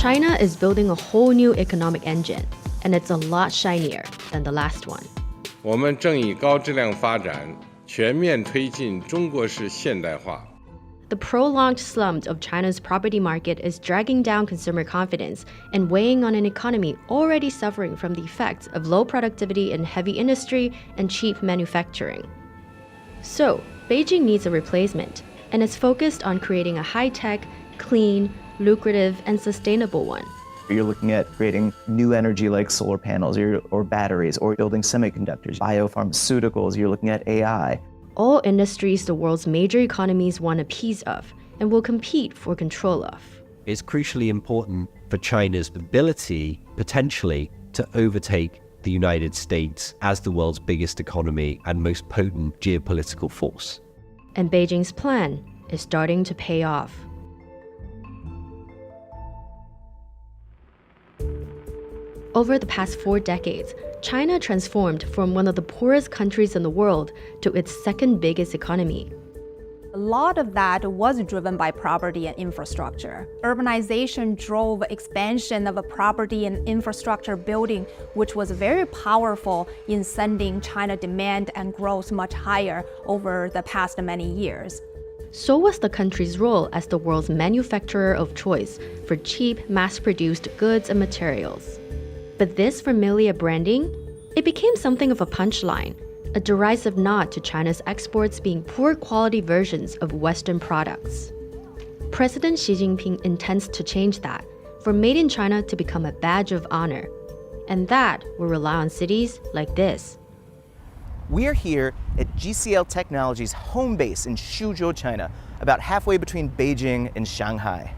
China is building a whole new economic engine, and it's a lot shinier than the last one. 我们正以高质量发展全面推进中国式现代化。 The prolonged slump of China's property market is dragging down consumer confidence and weighing on an economy already suffering from the effects of low productivity in heavy industry and cheap manufacturing. So, Beijing needs a replacement, and is focused on creating a high-tech, clean, lucrative, and sustainable one. You're looking at creating new energy like solar panels or batteries, or building semiconductors, biopharmaceuticals, you're looking at AI. All industries the world's major economies want a piece of and will compete for control of. It's crucially important for China's ability, potentially, to overtake the United States as the world's biggest economy and most potent geopolitical force. And Beijing's plan is starting to pay off. Over the past 4 decades, China transformed from one of the poorest countries in the world to its second biggest economy. A lot of that was driven by property and infrastructure. Urbanization drove expansion of a property and infrastructure building, which was very powerful in sending China demand and growth much higher over the past many years. So was the country's role as the world's manufacturer of choice for cheap, mass-produced goods and materials. But this familiar branding, it became something of a punchline, a derisive nod to China's exports being poor quality versions of Western products. President Xi Jinping intends to change that, for Made in China to become a badge of honor. And that will rely on cities like this. We're here at GCL Technology's home base in Suzhou, China, about halfway between Beijing and Shanghai.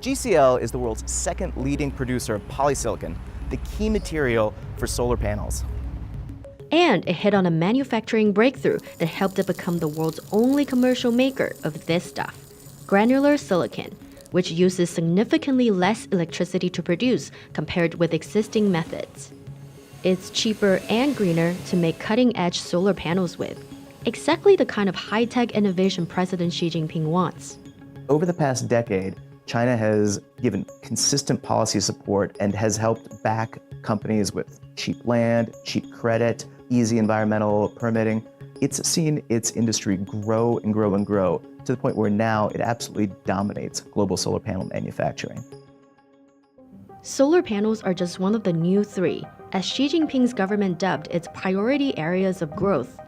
GCL is the world's second leading producer of polysilicon, the key material for solar panels. And it hit on a manufacturing breakthrough that helped it become the world's only commercial maker of this stuff, granular silicon, which uses significantly less electricity to produce compared with existing methods. It's cheaper and greener to make cutting-edge solar panels with, exactly the kind of high-tech innovation President Xi Jinping wants. Over the past decade, China has given consistent policy support and has helped back companies with cheap land, cheap credit, easy environmental permitting. It's seen its industry grow and grow and grow to the point where now it absolutely dominates global solar panel manufacturing. Solar panels are just one of the new 3, as Xi Jinping's government dubbed its priority areas of growth.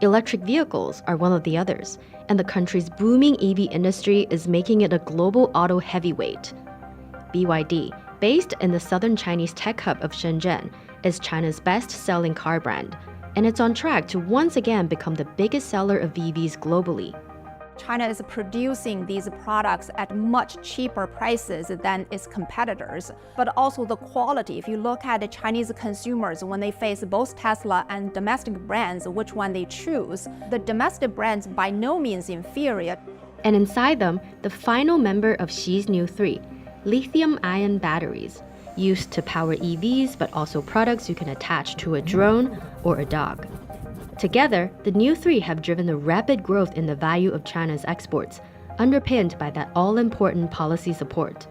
Electric vehicles are one of the others, and the country's booming EV industry is making it a global auto heavyweight. BYD, based in the southern Chinese tech hub of Shenzhen, is China's best-selling car brand, and it's on track to once again become the biggest seller of EVs globally. China is producing these products at much cheaper prices than its competitors, but also the quality. If you look at the Chinese consumers, when they face both Tesla and domestic brands, which one they choose, the domestic brands by no means inferior. And inside them, the final member of Xi's new 3, lithium-ion batteries, used to power EVs, but also products you can attach to a drone or a dog. Together, the new 3 have driven the rapid growth in the value of China's exports, underpinned by that all-important policy support.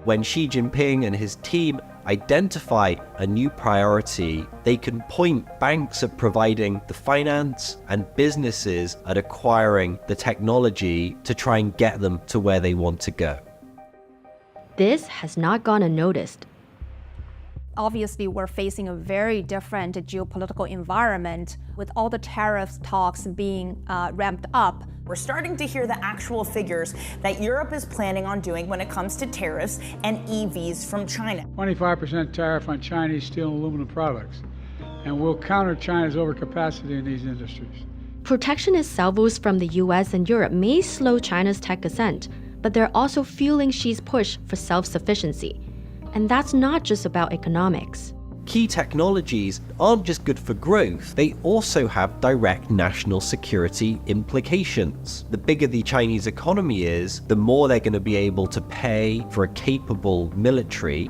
When Xi Jinping and his team identify a new priority, they can point banks at providing the finance and businesses at acquiring the technology to try and get them to where they want to go. This has not gone unnoticed. Obviously, we're facing a very different geopolitical environment with all the tariffs talks being ramped up. We're starting to hear the actual figures that Europe is planning on doing when it comes to tariffs and EVs from China. 25% tariff on Chinese steel and aluminum products, and we'll counter China's overcapacity in these industries. Protectionist salvos from the US and Europe may slow China's tech ascent, but they're also fueling Xi's push for self-sufficiency. And that's not just about economics. Key technologies aren't just good for growth, they also have direct national security implications. The bigger the Chinese economy is, the more they're going to be able to pay for a capable military.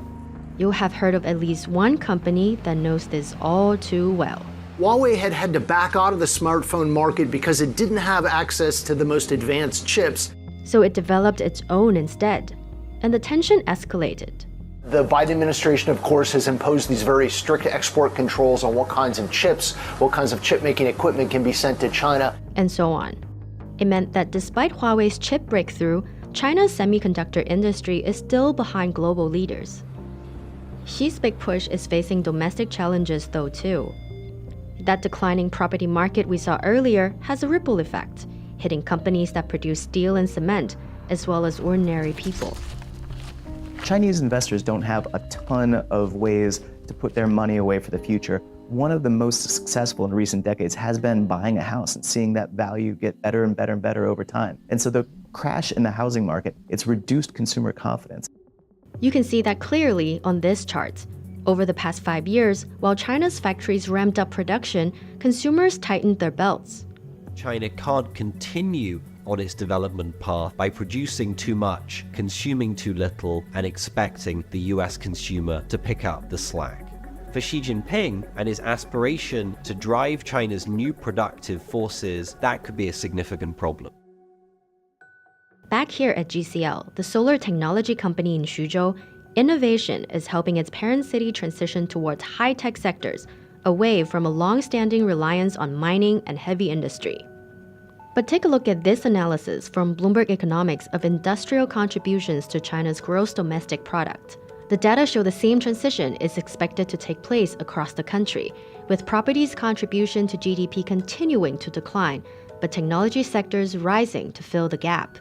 You'll have heard of at least one company that knows this all too well. Huawei had to back out of the smartphone market because it didn't have access to the most advanced chips. So it developed its own instead. and the tension escalated. The Biden administration, of course, has imposed these very strict export controls on what kinds of chips, what kinds of chip-making equipment can be sent to China. And so on. It meant that despite Huawei's chip breakthrough, China's semiconductor industry is still behind global leaders. Xi's big push is facing domestic challenges though too. That declining property market we saw earlier has a ripple effect, hitting companies that produce steel and cement, as well as ordinary people. Chinese investors don't have a ton of ways to put their money away for the future. One of the most successful in recent decades has been buying a house and seeing that value get better and better and better over time. And so the crash in the housing market, it's reduced consumer confidence. You can see that clearly on this chart. Over the past 5 years, while China's factories ramped up production, consumers tightened their belts. China can't continue on its development path by producing too much, consuming too little, and expecting the US consumer to pick up the slack. For Xi Jinping and his aspiration to drive China's new productive forces, that could be a significant problem. Back here at GCL, the solar technology company in Xuzhou, innovation is helping its parent city transition towards high-tech sectors, away from a long-standing reliance on mining and heavy industry. But take a look at this analysis from Bloomberg Economics of industrial contributions to China's gross domestic product. The data show the same transition is expected to take place across the country, with property's contribution to GDP continuing to decline, but technology sectors rising to fill the gap.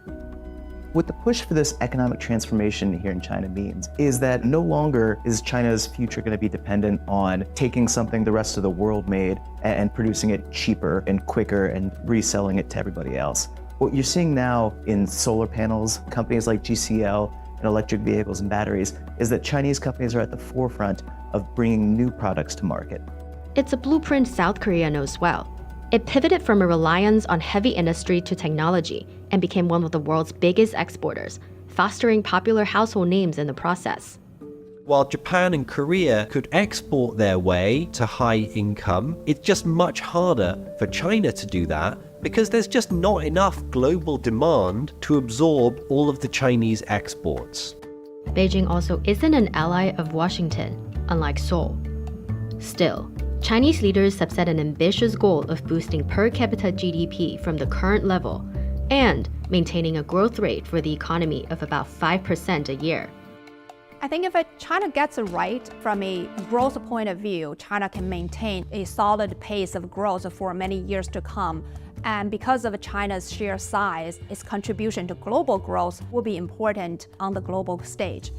What the push for this economic transformation here in China means is that no longer is China's future going to be dependent on taking something the rest of the world made and producing it cheaper and quicker and reselling it to everybody else. What you're seeing now in solar panels, companies like GCL, and electric vehicles and batteries, is that Chinese companies are at the forefront of bringing new products to market. It's a blueprint South Korea knows well. It pivoted from a reliance on heavy industry to technology and became one of the world's biggest exporters, fostering popular household names in the process. While Japan and Korea could export their way to high income, it's just much harder for China to do that because there's just not enough global demand to absorb all of the Chinese exports. Beijing also isn't an ally of Washington, unlike Seoul. Still, Chinese leaders have set an ambitious goal of boosting per capita GDP from the current level and maintaining a growth rate for the economy of about 5% a year. I think if China gets it right from a growth point of view, China can maintain a solid pace of growth for many years to come. And because of China's sheer size, its contribution to global growth will be important on the global stage.